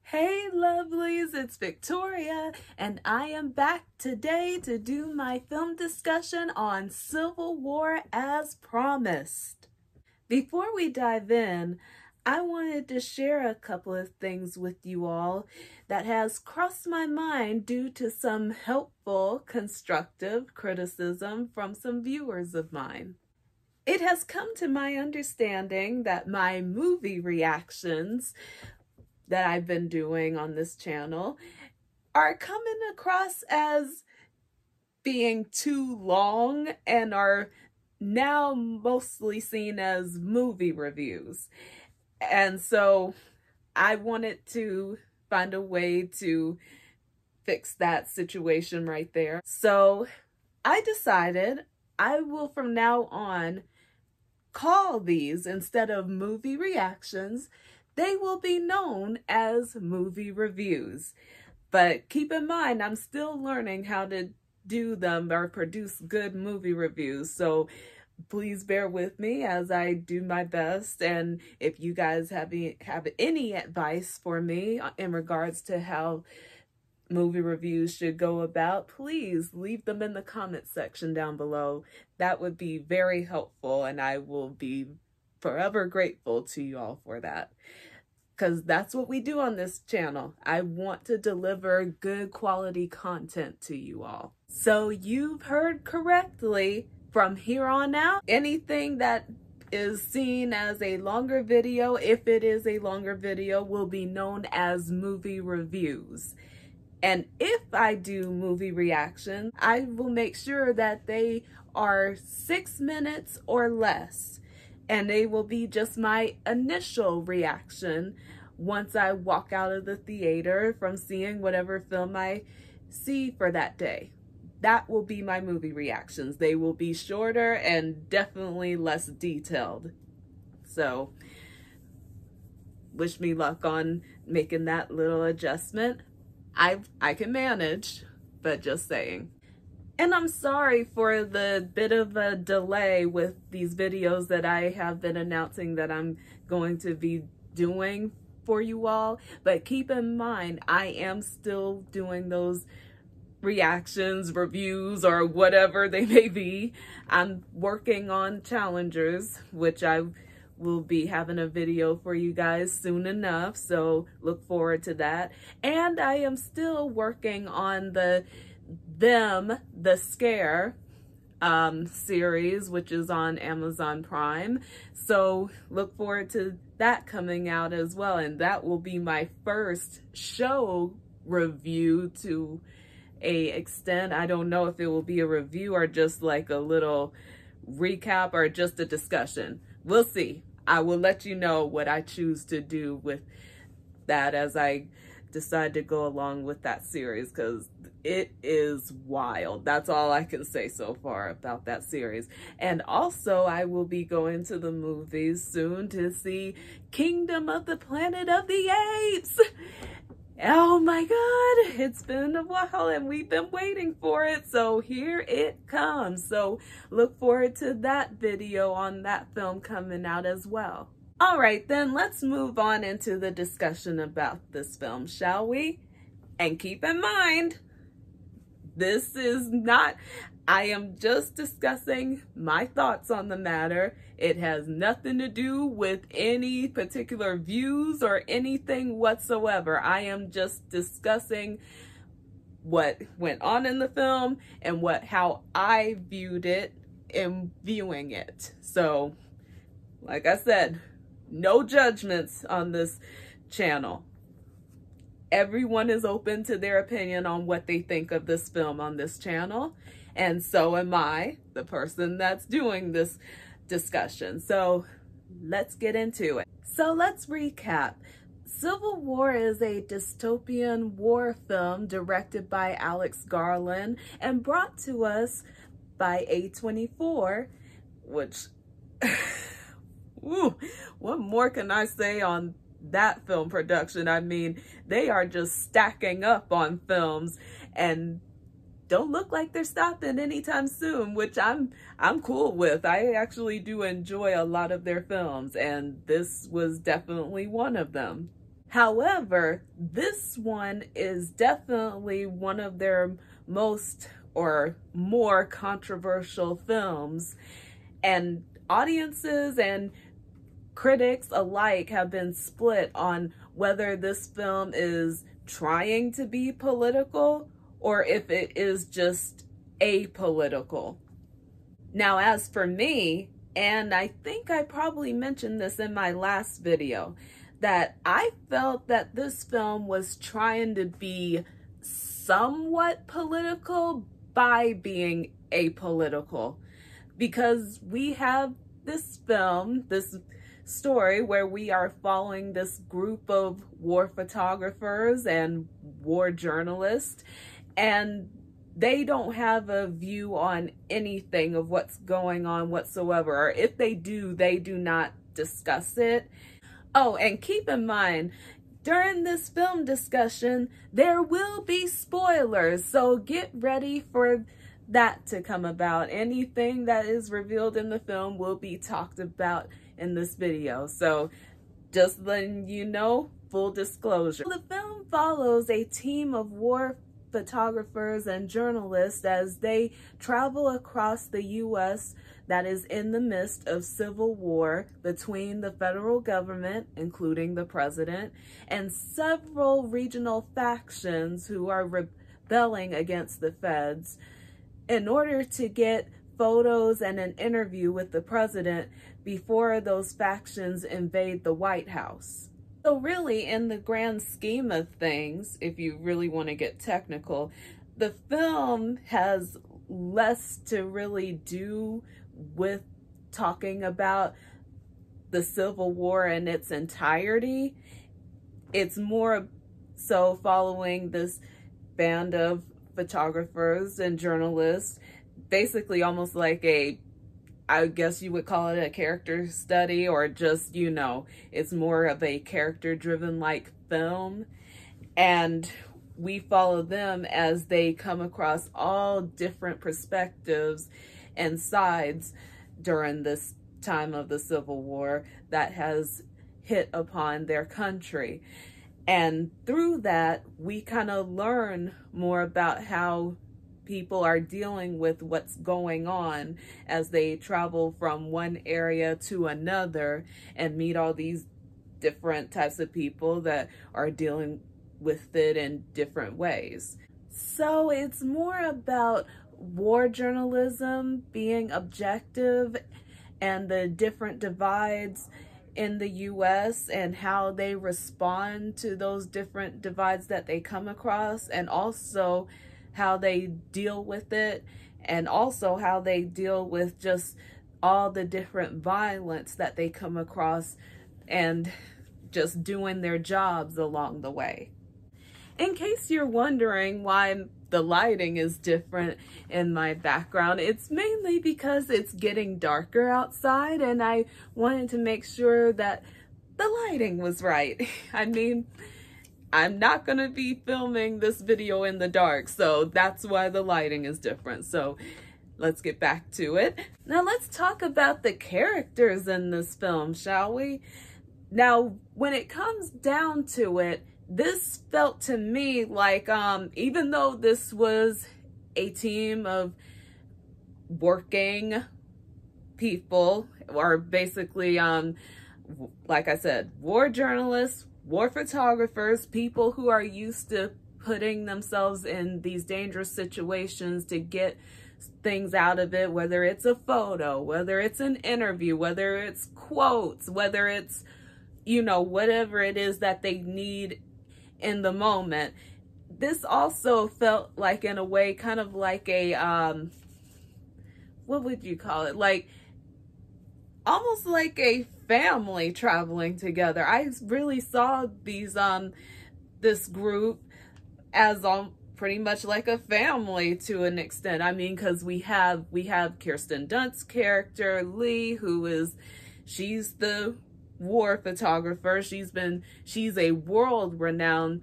Hey lovelies, it's Victoria, and I am back today to do my film discussion on Civil War as promised. Before we dive in, I wanted to share a couple of things with you all that has crossed my mind due to some helpful, constructive criticism from some viewers of mine. It has come to my understanding that my movie reactions that I've been doing on this channel are coming across as being too long and are now mostly seen as movie reviews. And so I wanted to find a way to fix that situation right there. So I decided I will from now on call these, instead of movie reactions, they will be known as movie reviews. But keep in mind, I'm still learning how to do them or produce good movie reviews. So please bear with me as I do my best. And if you guys have any advice for me in regards to how movie reviews should go about, please leave them in the comment section down below. That would be very helpful, and I will be forever grateful to you all for that, because that's what we do on this channel. I want to deliver good quality content to you all. So you've heard correctly. From here on out, anything that is seen as a longer video, if it is a longer video, will be known as movie reviews. And if I do movie reactions, I will make sure that they are 6 minutes or less. And they will be just my initial reaction once I walk out of the theater from seeing whatever film I see for that day. That will be my movie reactions. They will be shorter and definitely less detailed. So wish me luck on making that little adjustment. I can manage, but just saying. And I'm sorry for the bit of a delay with these videos that I have been announcing that I'm going to be doing for you all. But keep in mind, I am still doing those reactions, reviews, or whatever they may be. I'm working on challengers, which I will be having a video for you guys soon enough, so look forward to that. And I am still working on the Scare series, which is on Amazon Prime, so look forward to that coming out as well. And that will be my first show review to a extent. I don't know if it will be a review or just like a little recap or just a discussion. We'll see. I will let you know what I choose to do with that as I decide to go along with that series, because it is wild. That's all I can say so far about that series. And also, I will be going to the movies soon to see Kingdom of the Planet of the Apes. Oh my God, it's been a while and we've been waiting for it, so here it comes. So look forward to that video on that film coming out as well. All right, then let's move on into the discussion about this film, shall we? And keep in mind, this is not, I am just discussing my thoughts on the matter. It has nothing to do with any particular views or anything whatsoever. I am just discussing what went on in the film and how I viewed it in viewing it. So, like I said, no judgments on this channel. Everyone is open to their opinion on what they think of this film on this channel. And so am I, the person that's doing this discussion. So let's get into it. So let's recap. Civil War is a dystopian war film directed by Alex Garland and brought to us by A24, which, what more can I say on that film production? I mean, they are just stacking up on films and don't look like they're stopping anytime soon, which I'm cool with. I actually do enjoy a lot of their films, and this was definitely one of them. However, this one is definitely one of their most or more controversial films, and audiences and critics alike have been split on whether this film is trying to be political or if it is just apolitical. Now, as for me, and I think I probably mentioned this in my last video, that I felt that this film was trying to be somewhat political by being apolitical, because we have this film, this story where we are following this group of war photographers and war journalists, and they don't have a view on anything of what's going on whatsoever, or if they do not discuss it. Oh, and keep in mind, during this film discussion, there will be spoilers, so get ready for that to come about. Anything that is revealed in the film will be talked about in this video, so just letting you know, full disclosure. The film follows a team of war photographers and journalists as they travel across the U.S. that is in the midst of civil war between the federal government, including the president, and several regional factions who are rebelling against the feds, in order to get photos and an interview with the president before those factions invade the White House. So really, in the grand scheme of things, if you really want to get technical, the film has less to really do with talking about the Civil War in its entirety. It's more so following this band of photographers and journalists, basically almost like I guess you would call it a character study, or just, you know, it's more of a character-driven like film. And we follow them as they come across all different perspectives and sides during this time of the Civil War that has hit upon their country. And through that, we kind of learn more about how people are dealing with what's going on as they travel from one area to another and meet all these different types of people that are dealing with it in different ways. So it's more about war journalism being objective and the different divides in the U.S. and how they respond to those different divides that they come across, and also how they deal with it, and also how they deal with just all the different violence that they come across and just doing their jobs along the way. In case you're wondering why the lighting is different in my background, it's mainly because it's getting darker outside and I wanted to make sure that the lighting was right. I mean, I'm not going to be filming this video in the dark, so that's why the lighting is different. So let's get back to it. Now let's talk about the characters in this film, shall we? Now, when it comes down to it, this felt to me like, even though this was a team of working people, or basically, like I said, war journalists, war photographers, people who are used to putting themselves in these dangerous situations to get things out of it, whether it's a photo, whether it's an interview, whether it's quotes, whether it's, you know, whatever it is that they need in the moment. This also felt like, in a way, kind of like a, what would you call it? Like, almost like a family traveling together. I really saw these, this group as pretty much like a family to an extent. I mean, because we have Kirsten Dunst's character, Lee, she's the war photographer. She's a world-renowned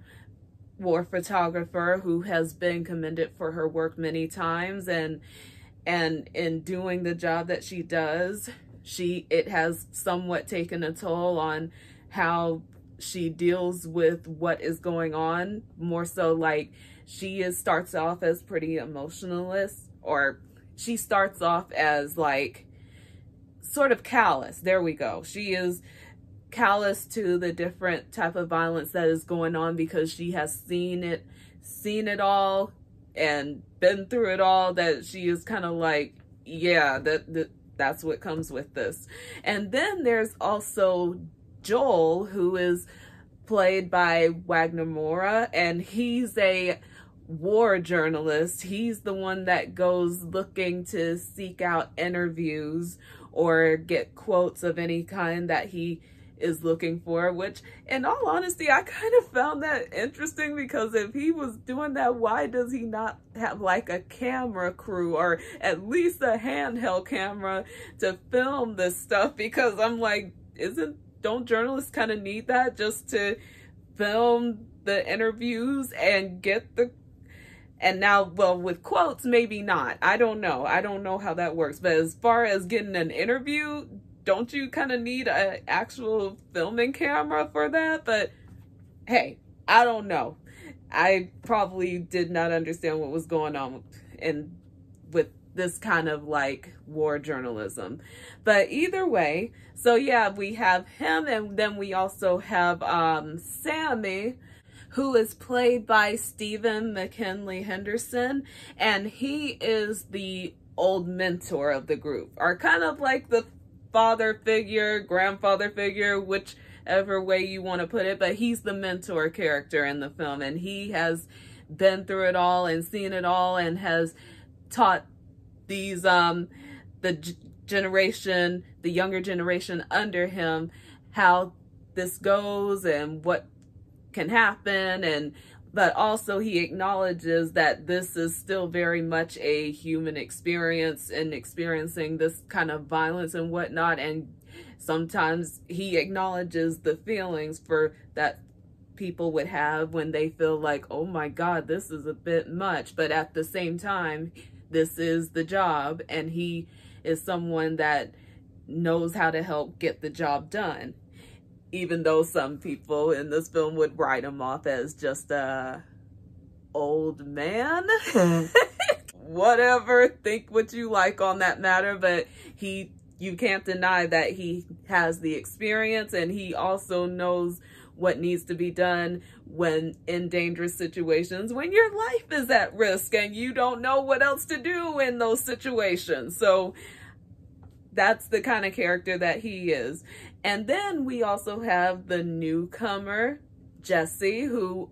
war photographer who has been commended for her work many times, and in doing the job that she does, it has somewhat taken a toll on how she deals with what is going on, more so like starts off as pretty emotionalist, or she starts off as like sort of callous. There we go. She is callous to the different type of violence that is going on because she has seen it all and been through it all, that she is kind of like, yeah, that's what comes with this. And then there's also Joel, who is played by Wagner Moura, and he's a war journalist. He's the one that goes looking to seek out interviews or get quotes of any kind that he is looking for, which in all honesty, I kind of found that interesting, because if he was doing that, why does he not have like a camera crew or at least a handheld camera to film this stuff? Because I'm like, don't journalists kind of need that just to film the interviews and get the, and now, well, with quotes, maybe not. I don't know how that works. But as far as getting an interview, don't you kind of need an actual filming camera for that? But hey, I don't know. I probably did not understand what was going on with this kind of like war journalism. But either way, so yeah, we have him, and then we also have Sammy, who is played by Stephen McKinley Henderson, and he is the old mentor of the group, or kind of like the father figure, grandfather figure, whichever way you want to put it, but he's the mentor character in the film, and he has been through it all and seen it all, and has taught these the younger generation under him how this goes and what can happen, but also he acknowledges that this is still very much a human experience and experiencing this kind of violence and whatnot, and sometimes he acknowledges the feelings that people would have when they feel like, oh my God, this is a bit much, but at the same time, this is the job, and he is someone that knows how to help get the job done. Even though some people in this film would write him off as just a old man. Whatever, think what you like on that matter, but you can't deny that he has the experience, and he also knows what needs to be done when in dangerous situations, when your life is at risk and you don't know what else to do in those situations. So that's the kind of character that he is. And then we also have the newcomer, Jessie, who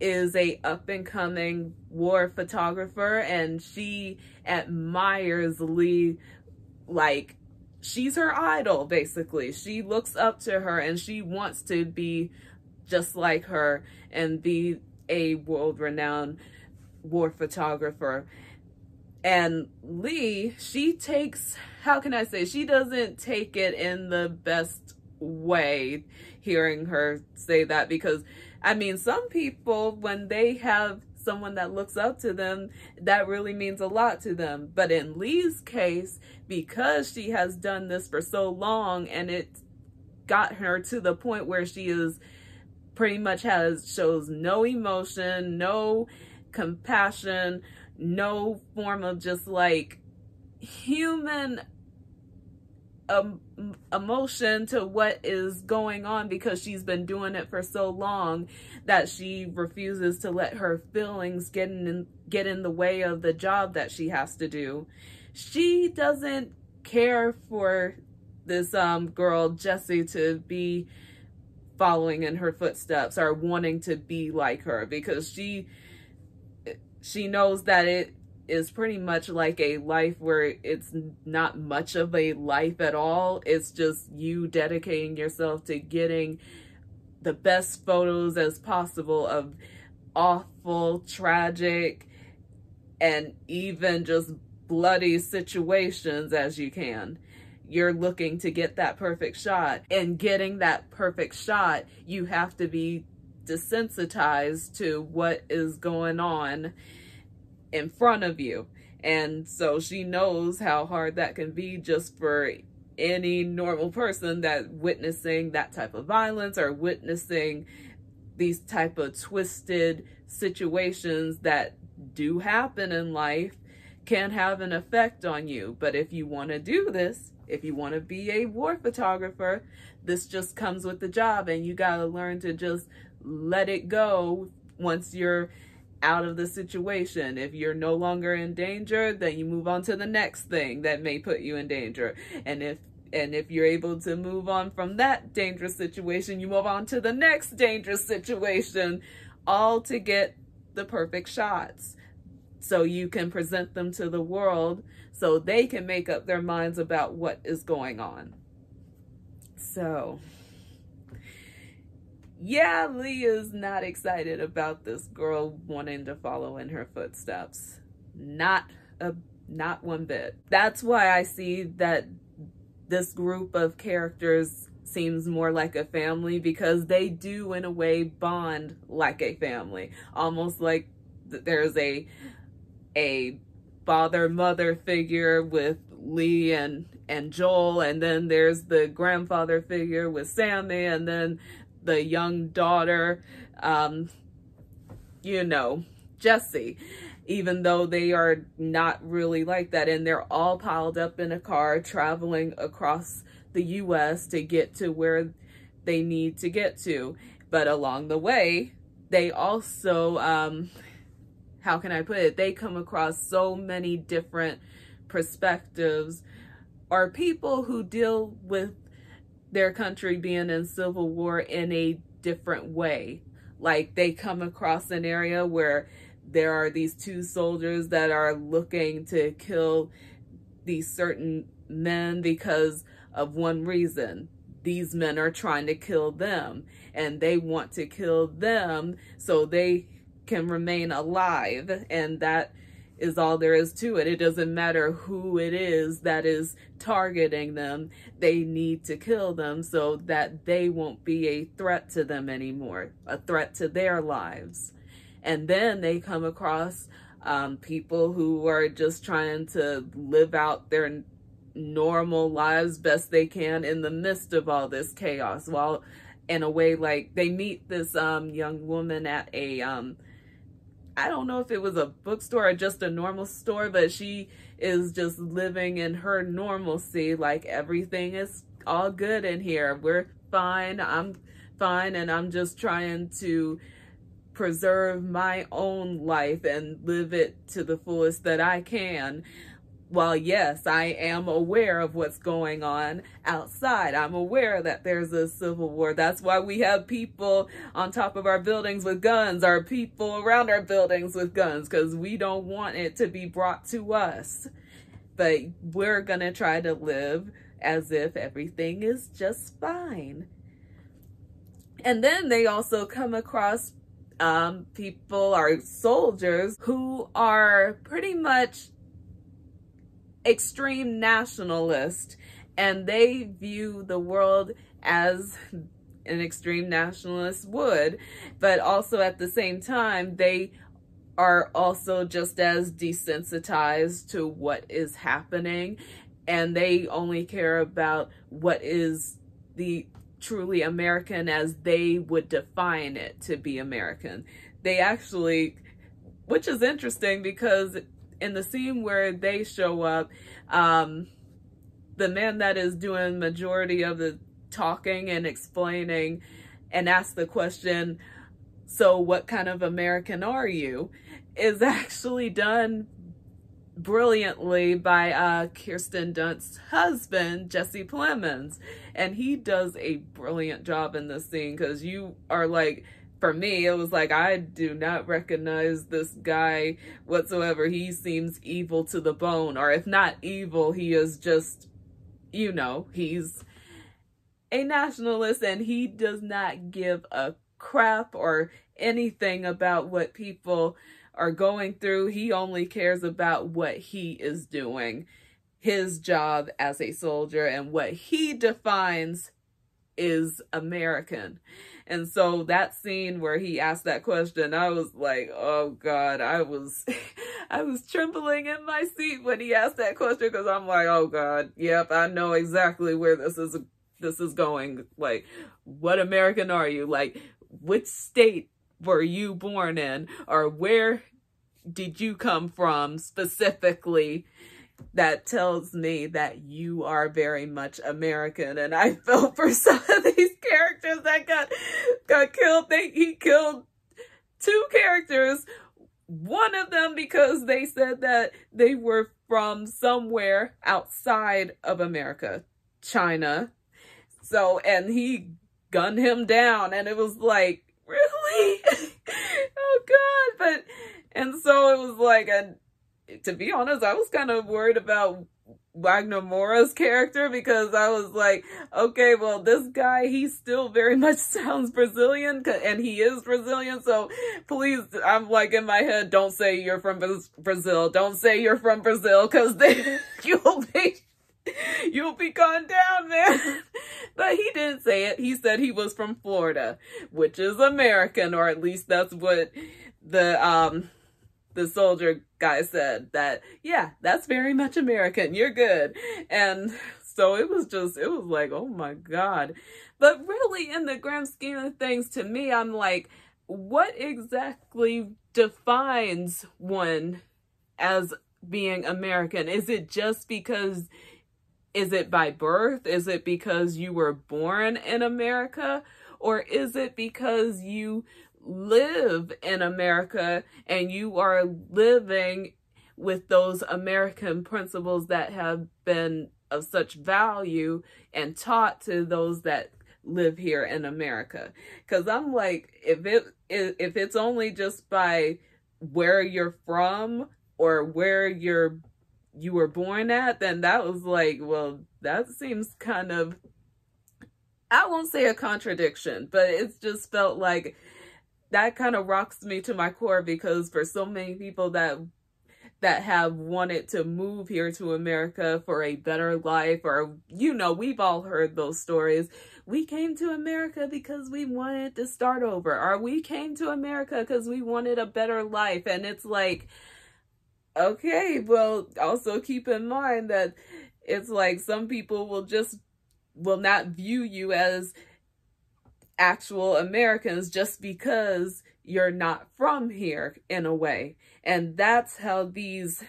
is a up-and-coming war photographer, and she admires Lee. Like, she's her idol, basically. She looks up to her, and she wants to be just like her and be a world-renowned war photographer. And Lee, she takes, how can I say, she doesn't take it in the best way hearing her say that, because I mean, some people, when they have someone that looks up to them, that really means a lot to them. But in Lee's case, because she has done this for so long, and it got her to the point where she is pretty much shows no emotion, no compassion, no form of just like human emotion to what is going on, because she's been doing it for so long that she refuses to let her feelings get in the way of the job that she has to do. She doesn't care for this girl Jessie to be following in her footsteps or wanting to be like her, because she knows that it is pretty much like a life where it's not much of a life at all. It's just you dedicating yourself to getting the best photos as possible of awful, tragic, and even just bloody situations as you can. You're looking to get that perfect shot, and getting that perfect shot, you have to be desensitized to what is going on in front of you. And so she knows how hard that can be, just for any normal person that witnessing that type of violence or witnessing these type of twisted situations that do happen in life can have an effect on you. But if you want to do this, if you want to be a war photographer, this just comes with the job, and you got to learn to just let it go once you're out of the situation. If you're no longer in danger, then you move on to the next thing that may put you in danger. And if you're able to move on from that dangerous situation, you move on to the next dangerous situation, all to get the perfect shots so you can present them to the world so they can make up their minds about what is going on. So yeah, Leah's not excited about this girl wanting to follow in her footsteps. Not one bit. That's why I see that this group of characters seems more like a family, because they do in a way bond like a family. Almost like there's a father-mother figure with Lee and Joel, and then there's the grandfather figure with Sammy, and then the young daughter, you know, Jessie, even though they are not really like that. And they're all piled up in a car traveling across the US to get to where they need to get to. But along the way, they also, how can I put it? They come across so many different perspectives, or people who deal with their country being in civil war in a different way. Like they come across an area where there are these two soldiers that are looking to kill these certain men because of one reason. These men are trying to kill them, and they want to kill them so they can remain alive. And that is all there is to it. It doesn't matter who it is that is targeting them. They need to kill them so that they won't be a threat to them anymore, a threat to their lives. And then they come across people who are just trying to live out their normal lives best they can in the midst of all this chaos. While in a way, like they meet this young woman at a I don't know if it was a bookstore or just a normal store, but she is just living in her normalcy. Like everything is all good in here. We're fine. I'm fine. And I'm just trying to preserve my own life and live it to the fullest that I can. While yes, I am aware of what's going on outside. I'm aware that there's a civil war. That's why we have people on top of our buildings with guns, or people around our buildings with guns, because we don't want it to be brought to us. But we're gonna try to live as if everything is just fine. And then they also come across people, or soldiers, who are pretty much extreme nationalist, and they view the world as an extreme nationalist would, but also at the same time they are also just as desensitized to what is happening, and they only care about what is the truly American as they would define it to be American. They actually, which is interesting, because in the scene where they show up, the man that is doing majority of the talking and explaining and asks the question, so what kind of American are you, is actually done brilliantly by Kirsten Dunst's husband, Jesse Plemons. And he does a brilliant job in this scene, because you are like, for me, it was like, I do not recognize this guy whatsoever. He seems evil to the bone, or if not evil, he is just, you know, he's a nationalist, and he does not give a crap or anything about what people are going through. He only cares about what he is doing, his job as a soldier, and what he defines is American. And so that scene where he asked that question, I was like, oh God, I was trembling in my seat when he asked that question, because I'm like, oh God, yep, I know exactly where this is going. Like, what American are you? Like, which state were you born in, or where did you come from specifically? That tells me that you are very much American. And I felt for some of these characters that got killed. He killed 2 characters. One of them because they said that they were from somewhere outside of America, China. So, and he gunned him down, and it was like, really? Oh God. And so it was like, to be honest, I was kind of worried about Wagner Moura's character, because I was like, okay, well, this guy, he still very much sounds Brazilian, and he is Brazilian, so please, I'm like in my head, don't say you're from Brazil, don't say you're from Brazil, because then you'll be gone down, man. But he didn't say it. He said he was from Florida, which is American, or at least that's what the soldier guy said, that, yeah, that's very much American. You're good. And so it was like, oh my God. But really, in the grand scheme of things, to me, I'm like, what exactly defines one as being American? Is it just because, is it by birth? Is it because you were born in America? Or is it because you live in America and you are living with those American principles that have been of such value and taught to those that live here in America? Because I'm like, if it's only just by where you're from or where you were born at, then that was like, well, that seems kind of, I won't say a contradiction, but it's just felt like that kind of rocks me to my core, because for so many people that have wanted to move here to America for a better life, or, you know, we've all heard those stories. We came to America because we wanted to start over, or we came to America because we wanted a better life. And it's like, okay, well, also keep in mind that it's like some people will not view you as actual Americans just because you're not from here, in a way. And that's how these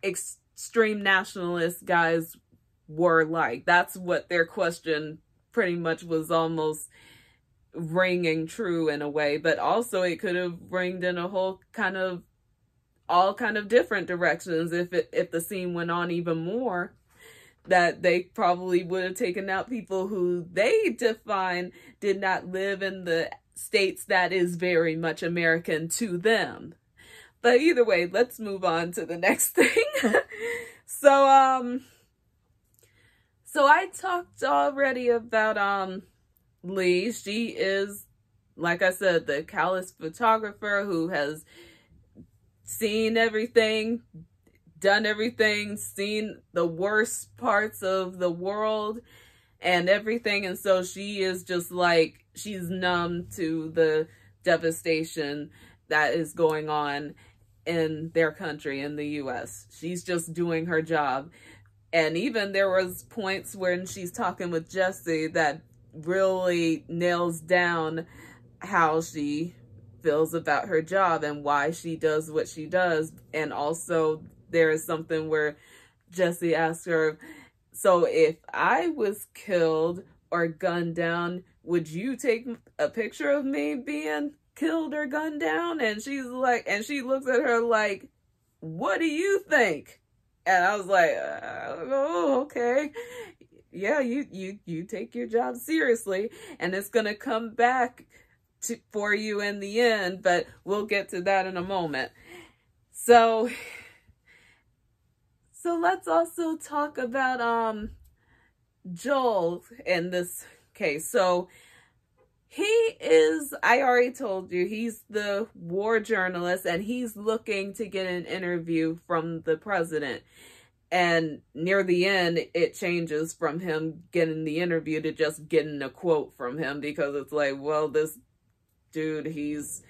extreme nationalist guys were like. That's what their question pretty much was almost ringing true in a way. But also it could have ringed in a whole all kind of different directions if the scene went on even more, that they probably would have taken out people who they define did not live in the states that is very much American to them. But either way, let's move on to the next thing. So I talked already about Lee. She is, like I said, the callous photographer who has seen everything, done everything, seen the worst parts of the world and everything. And so she is just like, she's numb to the devastation that is going on in their country, in the US. She's just doing her job. And even there was points when she's talking with Jesse that really nails down how she feels about her job and why she does what she does. And also there is something where Jesse asks her, so if I was killed or gunned down, would you take a picture of me being killed or gunned down? And she's like, and she looks at her like, what do you think? And I was like, oh, okay. Yeah, you take your job seriously, and it's gonna come back for you in the end, but we'll get to that in a moment. So let's also talk about Joel in this case. So he is, I already told you, he's the war journalist, and he's looking to get an interview from the president. And near the end, it changes from him getting the interview to just getting a quote from him, because it's like, well, this dude, he's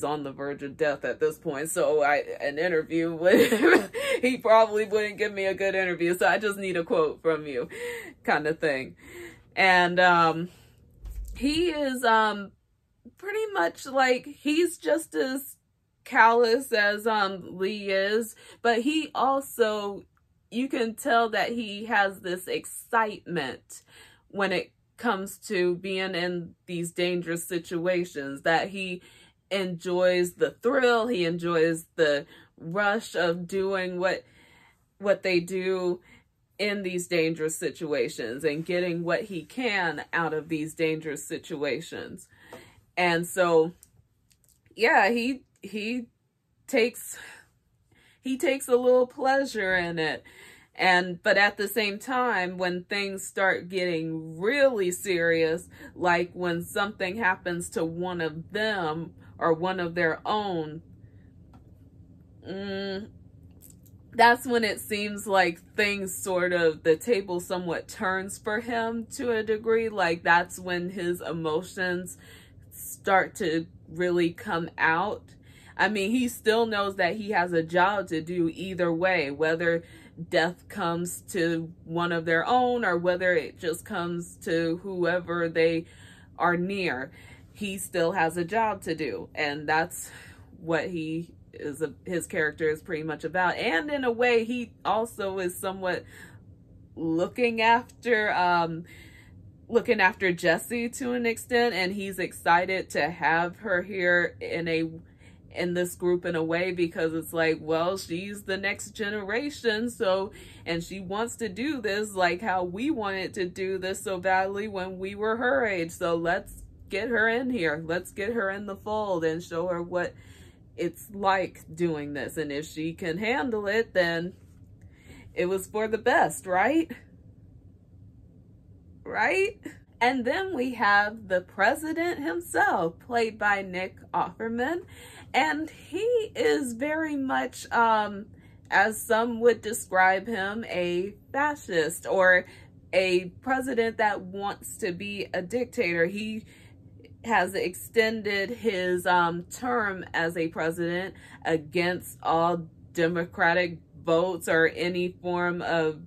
on the verge of death at this point. So an interview would, he probably wouldn't give me a good interview. So I just need a quote from you, kind of thing. And he is pretty much like, he's just as callous as Lee is, but he also, you can tell that he has this excitement when it comes to being in these dangerous situations, that he enjoys the thrill, he enjoys the rush of doing what they do in these dangerous situations and getting what he can out of these dangerous situations. And so, yeah, he takes a little pleasure in it. But at the same time, when things start getting really serious, like when something happens to one of them or one of their own, that's when it seems like things sort of, the table somewhat turns for him to a degree. Like, that's when his emotions start to really come out. I mean, he still knows that he has a job to do either way, whether death comes to one of their own or whether it just comes to whoever they are near. He still has a job to do, and that's what his character is pretty much about. And in a way, he also is somewhat looking after Jessie to an extent, and he's excited to have her here in this group in a way, because it's like, well, she's the next generation, so, and she wants to do this like how we wanted to do this so badly when we were her age, so let's get her in here, let's get her in the fold and show her what it's like doing this. And if she can handle it, then it was for the best, right? And then we have the president himself, played by Nick Offerman. And he is very much, as some would describe him, a fascist, or a president that wants to be a dictator. He has extended his term as a president against all democratic votes or any form of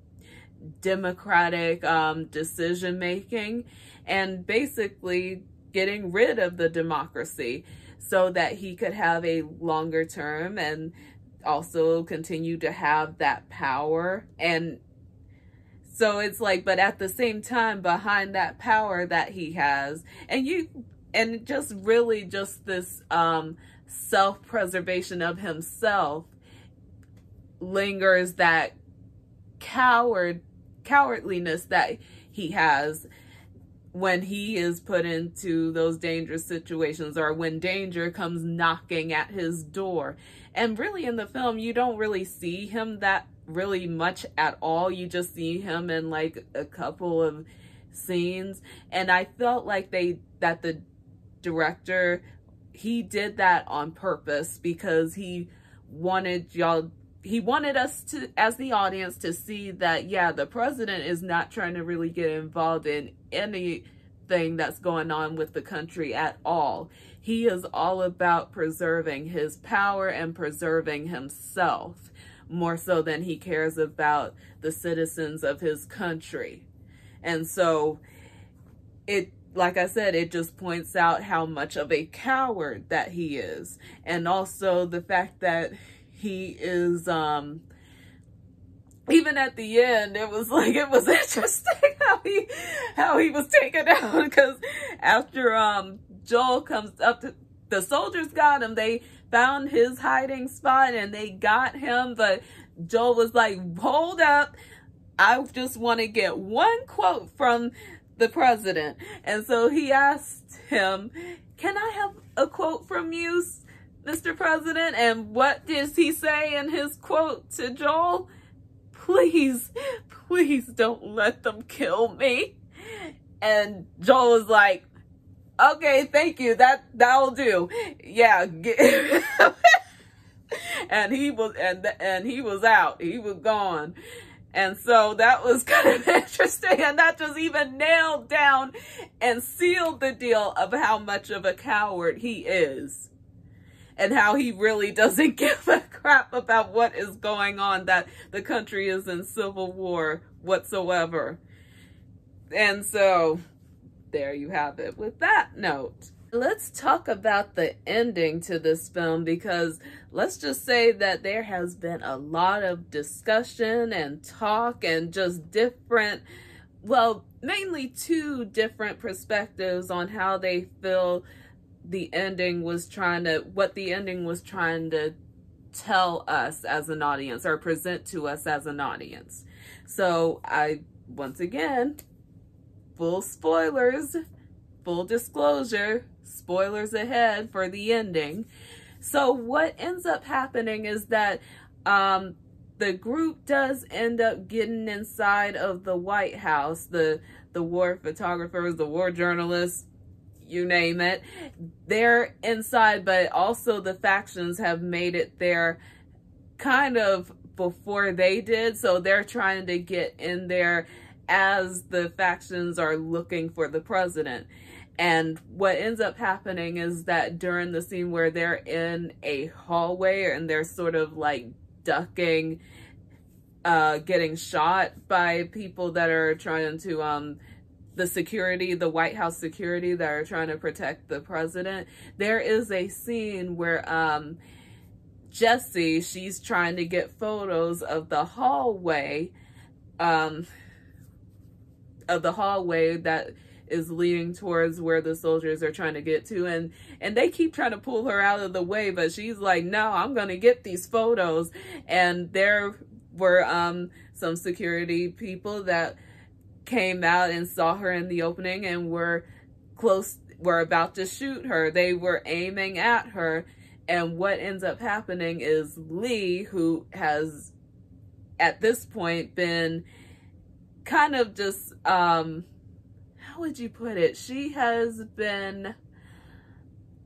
democratic decision making, and basically getting rid of the democracy so that he could have a longer term and also continue to have that power. And so it's like, but at the same time, behind that power that he has, and just really just this self-preservation of himself, lingers that cowardliness that he has when he is put into those dangerous situations, or when danger comes knocking at his door. And really in the film, you don't really see him that really much at all. You just see him in like a couple of scenes. And I felt like that the director, he did that on purpose, because he wanted us to, as the audience, to see that, yeah, the president is not trying to really get involved in anything that's going on with the country at all. He is all about preserving his power and preserving himself, more so than he cares about the citizens of his country. And so like I said, it just points out how much of a coward that he is. And also the fact that he is, even at the end, it was interesting how he was taken out, because after Joel comes up, the soldiers got him. They found his hiding spot and they got him, but Joel was like, hold up, I just want to get one quote from the president. And so he asked him, can I have a quote from you, Mr. President? And what does he say in his quote to Joel? Please don't let them kill me. And Joel was like, okay, thank you, that'll do. Yeah. And he was out. He was gone. And so that was kind of interesting, and that just even nailed down and sealed the deal of how much of a coward he is. And how he really doesn't give a crap about what is going on, that the country is in civil war whatsoever. And so, there you have it with that note. Let's talk about the ending to this film, because let's just say that there has been a lot of discussion and talk and just different, well, mainly two different perspectives on how they feel the ending was trying to, what the ending was trying to tell us as an audience, or present to us as an audience. So once again, full spoilers, full disclosure, spoilers ahead for the ending. So what ends up happening is that the group does end up getting inside of the White House, the war photographers, the war journalists, you name it. They're inside, but also the factions have made it there kind of before they did. So they're trying to get in there as the factions are looking for the president. And what ends up happening is that during the scene where they're in a hallway and they're sort of like ducking, getting shot by people that are trying to, the security, the White House security that are trying to protect the president, there is a scene where Jessie, she's trying to get photos of the hallway, that is leading towards where the soldiers are trying to get to, and they keep trying to pull her out of the way, but she's like, no, I'm gonna get these photos. And there were some security people that came out and saw her in the opening and were about to shoot her. They were aiming at her, and what ends up happening is Lee, who has at this point been kind of just how would you put it, she has been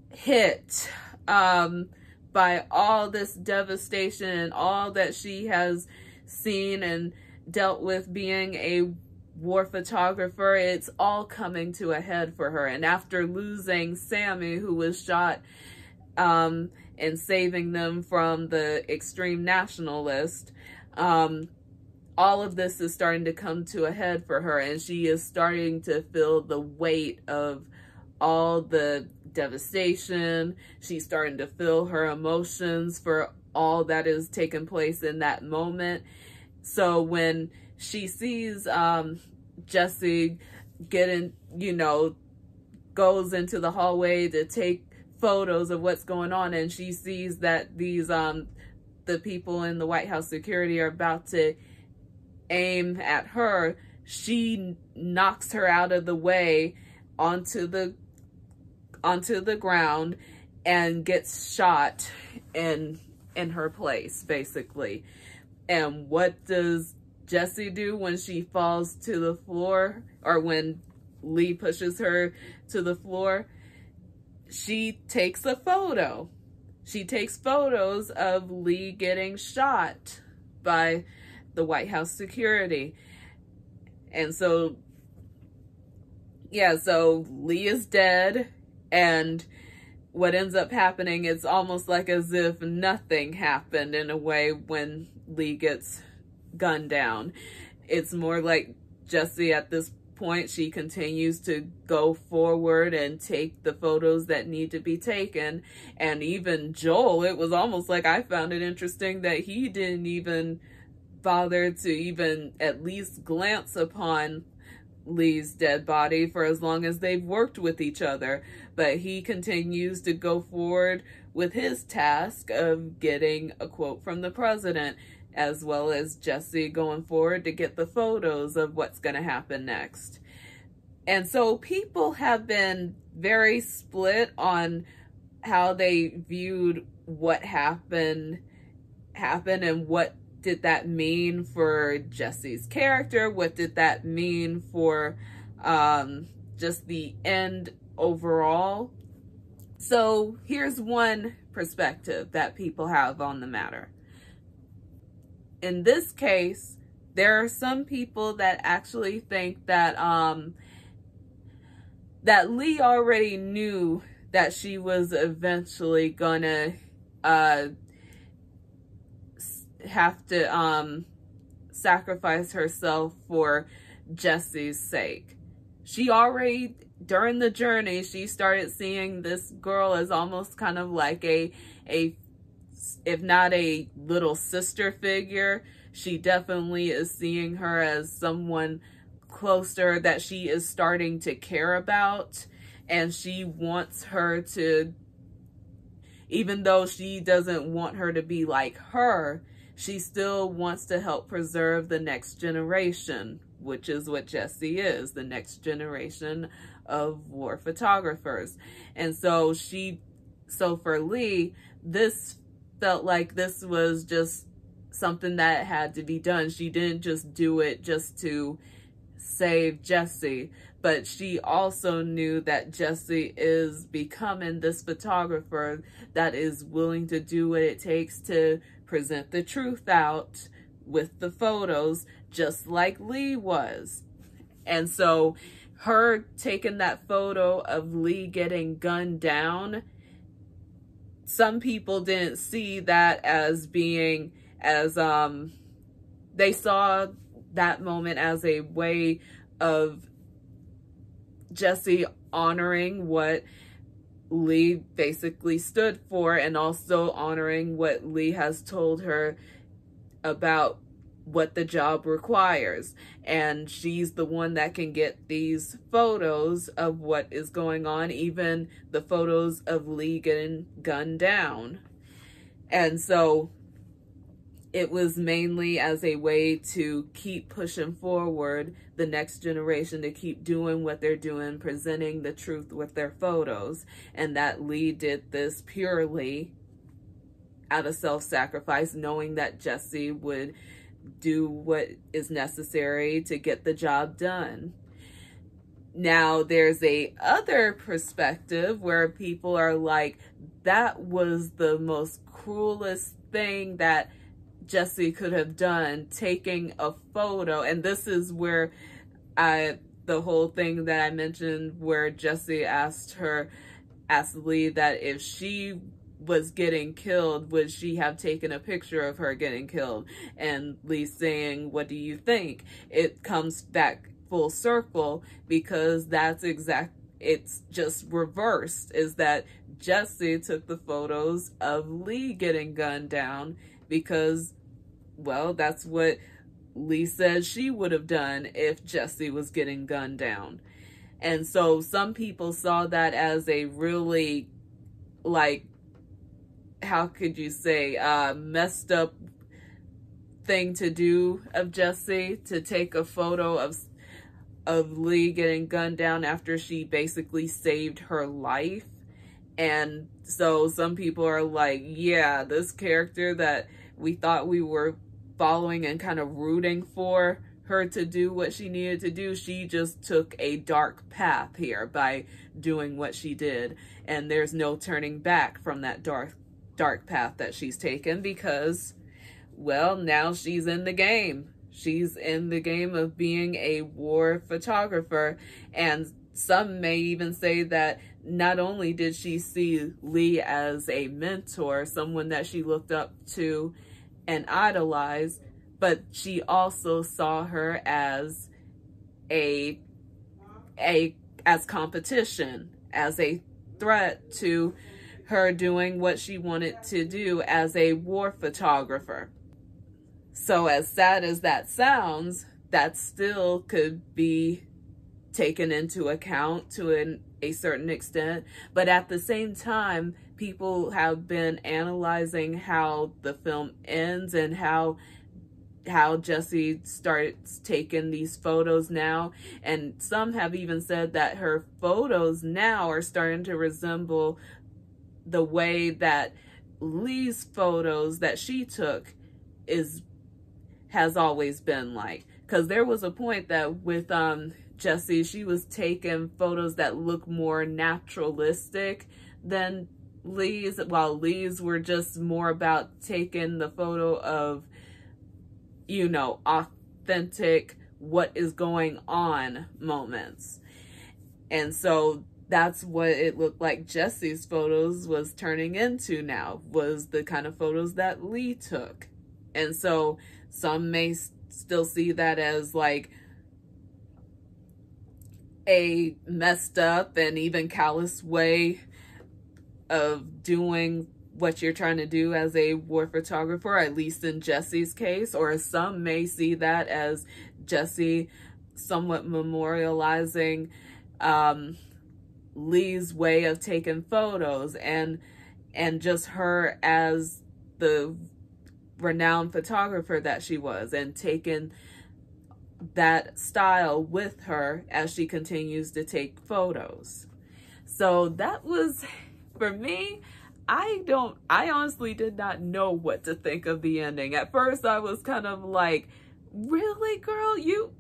hit by all this devastation and all that she has seen and dealt with being a war photographer. It's all coming to a head for her. And after losing Sammy, who was shot and saving them from the extreme nationalist, all of this is starting to come to a head for her, and she is starting to feel the weight of all the devastation. She's starting to feel her emotions for all that is taking place in that moment. So when she sees Jessie getting, goes into the hallway to take photos of what's going on, and she sees that these the people in the White House security are about to aim at her, she knocks her out of the way onto the ground and gets shot in her place, basically. And what does Jessie do when she falls to the floor, or when Lee pushes her to the floor? She takes a photo. She takes photos of Lee getting shot by the White House security. And so, yeah, so Lee is dead, and what ends up happening, it's almost like as if nothing happened in a way when Lee gets gunned down. It's more like Jessie at this point, she continues to go forward and take the photos that need to be taken. And even Joel, it was almost like, I found it interesting that he didn't even bother to even at least glance upon Lee's dead body for as long as they've worked with each other. But he continues to go forward with his task of getting a quote from the president, as well as Jessie going forward to get the photos of what's going to happen next. And so people have been very split on how they viewed what happened and what did that mean for Jessie's character? What did that mean for just the end overall? So here's one perspective that people have on the matter. In this case, there are some people that actually think that that Lee already knew that she was eventually gonna have to sacrifice herself for Jesse's sake. She already, during the journey, she started seeing this girl as almost kind of like a if not a little sister figure, she definitely is seeing her as someone closer that she is starting to care about. And she wants her to, even though she doesn't want her to be like her, she still wants to help preserve the next generation, which is what Jesse is, the next generation of war photographers. And so for Lee, this felt like this was just something that had to be done. She didn't just do it just to save Jesse, but she also knew that Jesse is becoming this photographer that is willing to do what it takes to present the truth out with the photos, just like Lee was. And so her taking that photo of Lee getting gunned down, some people didn't see that as being as they saw that moment as a way of Jesse honoring what Lee basically stood for, and also honoring what Lee has told her about what the job requires. And she's the one that can get these photos of what is going on, even the photos of Lee getting gunned down. And so it was mainly as a way to keep pushing forward the next generation, to keep doing what they're doing, presenting the truth with their photos. And that Lee did this purely out of self-sacrifice, knowing that Jesse would do what is necessary to get the job done. Now, there's a other perspective where people are like, that was the most cruelest thing that Jesse could have done, taking a photo. And this is where the whole thing that I mentioned where Jesse asked Lee that if she was getting killed, would she have taken a picture of her getting killed? And Lee saying, what do you think? It comes back full circle, because that's it's just reversed, is that Jesse took the photos of Lee getting gunned down because, well, that's what Lee says she would have done if Jesse was getting gunned down. And so some people saw that as a really, like, how could you say, messed up thing to do of Jesse, to take a photo of Lee getting gunned down after she basically saved her life. And so some people are like, yeah, this character that we thought we were following and kind of rooting for her to do what she needed to do, she just took a dark path here by doing what she did. And there's no turning back from that dark path that she's taken, because, well, now she's in the game. She's in the game of being a war photographer. And some may even say that not only did she see Lee as a mentor, someone that she looked up to and idolized, but she also saw her as as competition, as a threat to her doing what she wanted to do as a war photographer. So as sad as that sounds, that still could be taken into account to a certain extent. But at the same time, people have been analyzing how the film ends and how Jesse starts taking these photos now. And some have even said that her photos now are starting to resemble the way that Lee's photos that she took has always been like. Because there was a point that with Jesse, she was taking photos that look more naturalistic than Lee's, while Lee's were just more about taking the photo of, you know, authentic, what is going on moments. And so that's what it looked like Jesse's photos was turning into now, was the kind of photos that Lee took. And so some may still see that as like a messed up and even callous way of doing what you're trying to do as a war photographer, at least in Jesse's case. Or some may see that as Jesse somewhat memorializing Lee's way of taking photos, and just her as the renowned photographer that she was, and taking that style with her as she continues to take photos. So that was, for me, I honestly did not know what to think of the ending. At first I was kind of like, really, girl, you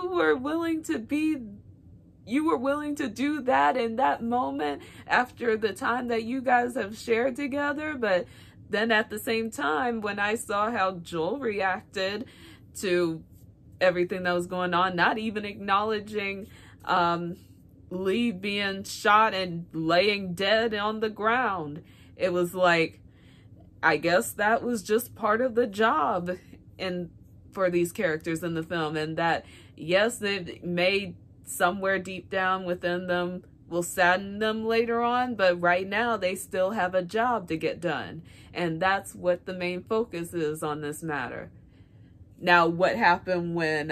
were willing to do that in that moment after the time that you guys have shared together? But then at the same time, when I saw how Joel reacted to everything that was going on, not even acknowledging Lee being shot and laying dead on the ground, it was like, I guess that was just part of the job for these characters in the film. And that, yes, it may somewhere deep down within them will sadden them later on, but right now they still have a job to get done. And that's what the main focus is on this matter. Now, what happened when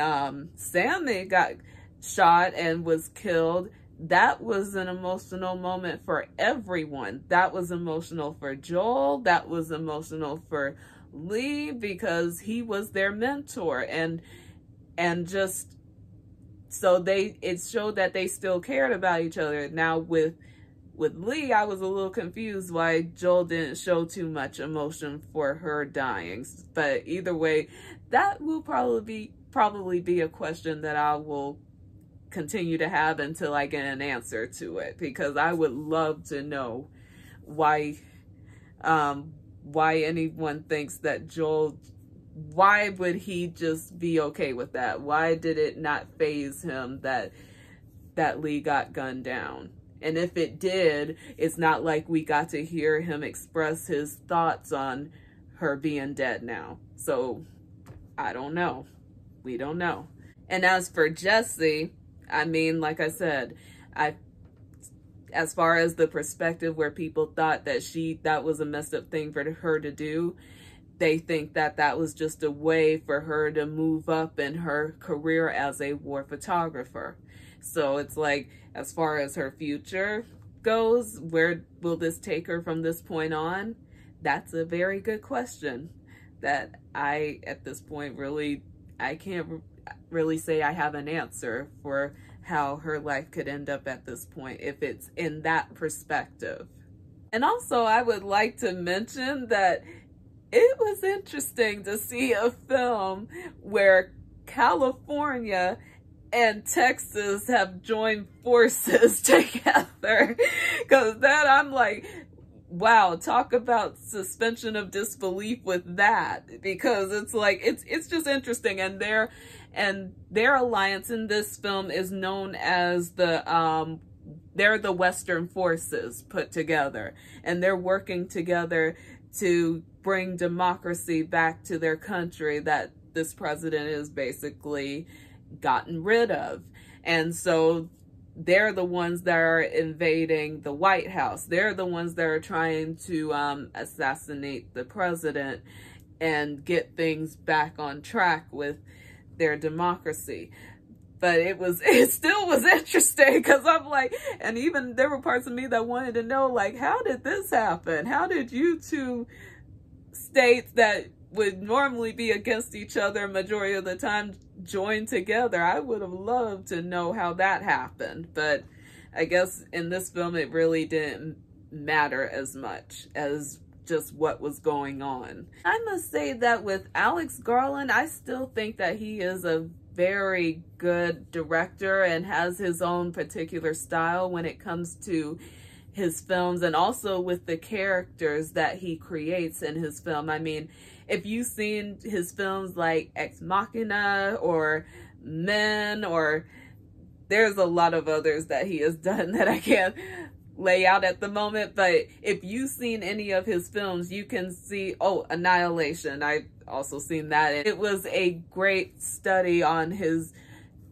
Sammy got shot and was killed, that was an emotional moment for everyone. That was emotional for Joel. That was emotional for Lee, because he was their mentor. And just, so it showed that they still cared about each other. Now with Lee, I was a little confused why Joel didn't show too much emotion for her dying. But either way, that will probably be a question that I will continue to have until I get an answer to it, because I would love to know why anyone thinks that Joel, why would he just be okay with that? Why did it not faze him that Lee got gunned down? And if it did, it's not like we got to hear him express his thoughts on her being dead now. So I don't know. We don't know. And as for Jesse, I mean, like I said, as far as the perspective where people thought that was a messed up thing for her to do, they think that was just a way for her to move up in her career as a war photographer. So it's like, as far as her future goes, where will this take her from this point on? That's a very good question that at this point, I can't really say I have an answer for how her life could end up at this point, if it's in that perspective. And also, I would like to mention that it was interesting to see a film where California and Texas have joined forces together, because that, I'm like, wow, talk about suspension of disbelief with that, because it's like, it's just interesting. And their alliance in this film is known as they're the Western Forces put together, and they're working together to bring democracy back to their country that this president is basically gotten rid of. And so they're the ones that are invading the White House. They're the ones that are trying to assassinate the president and get things back on track with their democracy. But it still was interesting, because I'm like, and even there were parts of me that wanted to know, like, how did this happen? How did you two states that would normally be against each other majority of the time join together? I would have loved to know how that happened. But I guess in this film, it really didn't matter as much as just what was going on. I must say that with Alex Garland, I still think that he is a very good director and has his own particular style when it comes to his films, and also with the characters that he creates in his film. I mean, if you've seen his films like Ex Machina or Men, or there's a lot of others that he has done that I can't lay out at the moment, but if you've seen any of his films, you can see, oh, Annihilation, I've also seen that. It was a great study on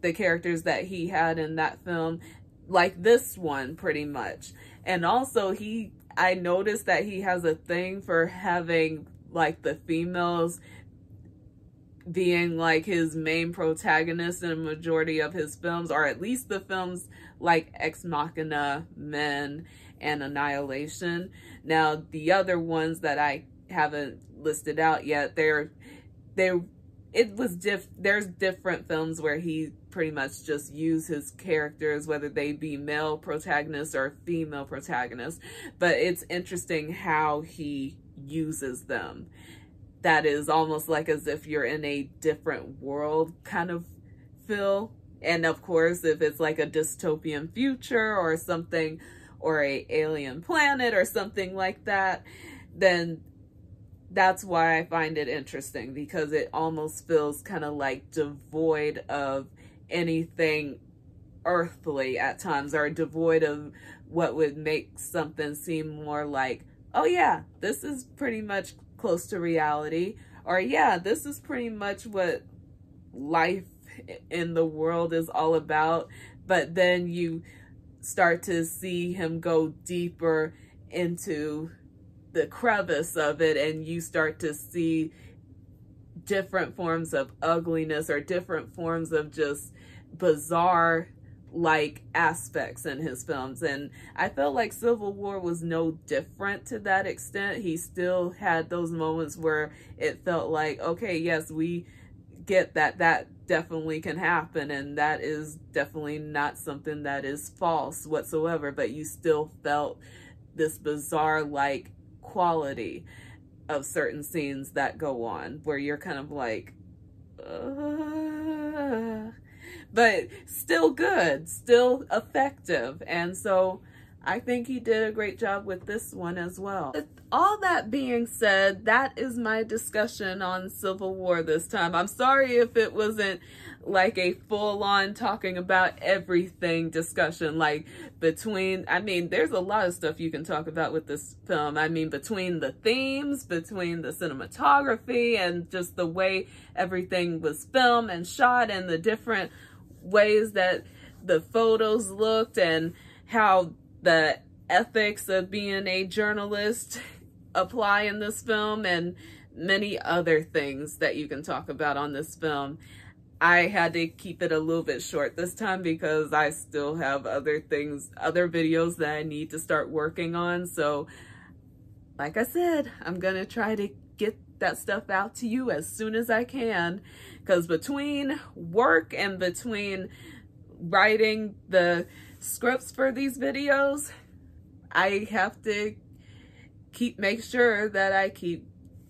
the characters that he had in that film, like this one pretty much. And also I noticed that he has a thing for having like the females being like his main protagonist in a majority of his films, or at least the films like Ex Machina, Men, and Annihilation. Now, the other ones that I haven't listed out yet, there's different films where he pretty much just used his characters, whether they be male protagonists or female protagonists. But it's interesting how he uses them. That is almost like as if you're in a different world kind of feel. And of course, if it's like a dystopian future or something, or a alien planet or something like that, then that's why I find it interesting, because it almost feels kind of like devoid of anything earthly at times, or devoid of what would make something seem more like, oh yeah, this is pretty much close to reality, or yeah, this is pretty much what life in the world is all about. But then you start to see him go deeper into the crevice of it, and you start to see different forms of ugliness, or different forms of just bizarre like aspects in his films. And I felt like Civil War was no different to that extent. He still had those moments where it felt like, okay, yes, we get that definitely can happen, and that is definitely not something that is false whatsoever, but you still felt this bizarre like quality of certain scenes that go on where you're kind of like, but still good, still effective. And so I think he did a great job with this one as well. With all that being said, that is my discussion on Civil War this time. I'm sorry if it wasn't like a full-on talking about everything discussion, like between, I mean, there's a lot of stuff you can talk about with this film. I mean, between the themes, between the cinematography, and just the way everything was filmed and shot, and the different ways that the photos looked, and how the ethics of being a journalist apply in this film, and many other things that you can talk about on this film. I had to keep it a little bit short this time because I still have other videos that I need to start working on. So like I said, I'm gonna try to get that stuff out to you as soon as I can, because between work and between writing the scripts for these videos, I have to make sure that I keep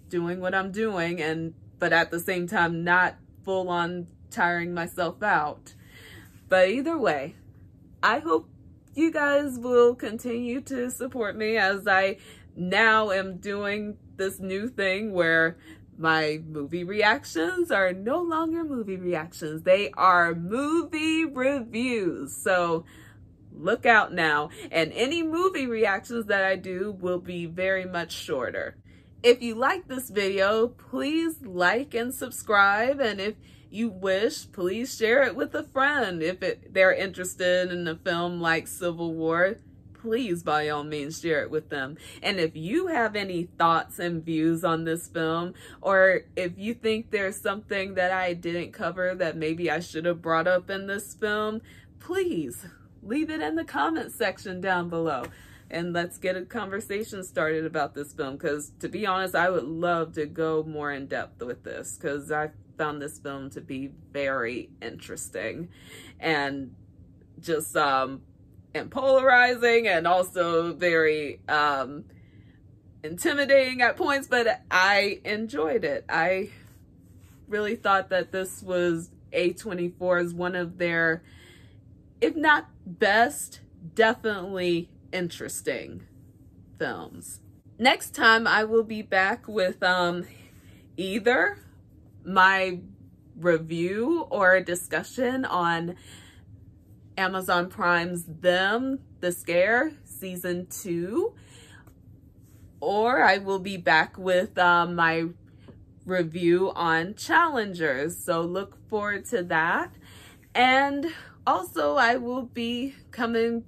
doing what I'm doing, but at the same time not full on tiring myself out. But either way, I hope you guys will continue to support me as I now am doing this new thing where my movie reactions are no longer movie reactions. They are movie reviews. So look out now. And any movie reactions that I do will be very much shorter. If you like this video, please like and subscribe. And if you wish, please share it with a friend. If they're interested in a film like Civil War, please, by all means, share it with them. And if you have any thoughts and views on this film, or if you think there's something that I didn't cover that maybe I should have brought up in this film, please leave it in the comments section down below. And let's get a conversation started about this film, because to be honest, I would love to go more in depth with this, because I found this film to be very interesting and just and polarizing, and also very intimidating at points, but I enjoyed it. I really thought that this was A24's one of their, if not best, definitely interesting films. Next time I will be back with either my review or a discussion on Amazon Prime's Them, The Scare Season 2, or I will be back with my review on Challengers. So look forward to that. And also I will be coming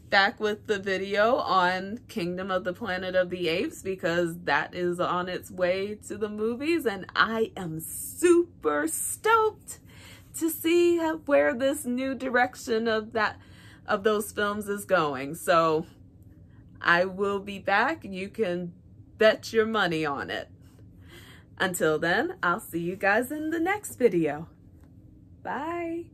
back with the video on Kingdom of the Planet of the Apes, because that is on its way to the movies, and I am super stoked to see where this new direction of those films is going. So I will be back. You can bet your money on it. Until then, I'll see you guys in the next video. Bye.